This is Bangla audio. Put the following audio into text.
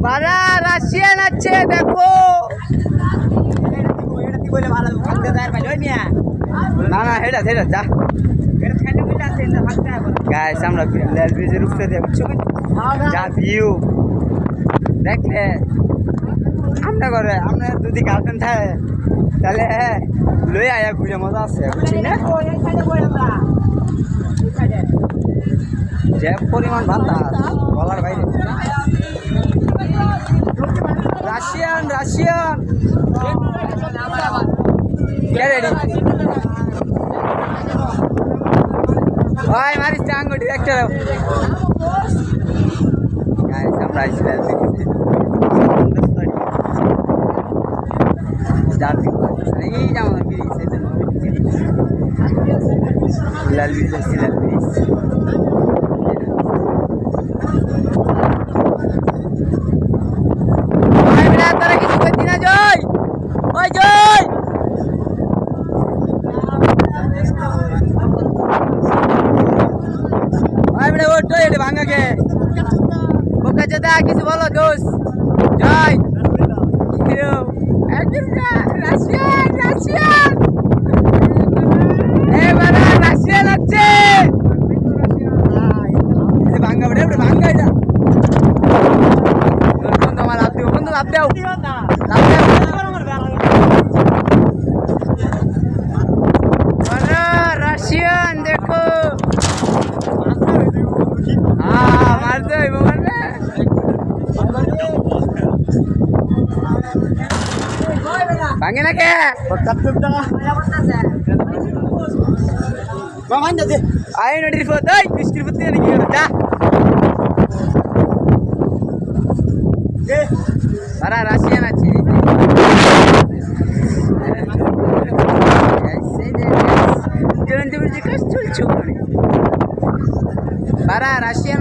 বারা রাশিয়ান আছে দেখো। না না হেটা হেটা যা গাইস আমরা লাল ব্রিজের উপরে দেখছো যা ভিউ দেখলে আমরা করে আমরা যদি গার্লফ্রেন্ড থাকে তাহলে লই আয়া ঘুরে মজা আছে বুঝছি না যে পরিমাণ বাতাস বলার বাইরে। রাশিয়ান রাশিয়ান ভাই মারিস আঙ্গুটি একটা আমরা এই যেমন ব্রিজ লাল ব্রিজ আছে লাল ব্রিজ তারা কিছু করছি না জয় ওই জয় ওটো এটা ভাঙাকে ওকে যেটা কিছু বলো দোষ জয় রাশিয়ান রাশিয়ান এবারে রাশিয়ান আছে ভাঙ্গা বেড়ে ভাঙ্গা এটা বন্ধু আমার লাভ দেও বন্ধু লাভ দেও রাশিয়ান দেখো हाँ मारते हैं वो मारते हैं भागे ना क्या मान जाते आए ना ट्रिप होता है किस ट्रिप होती है नहीं क्या अरे राशियन अच्छी jangan tiba-tiba cul-cul para Russian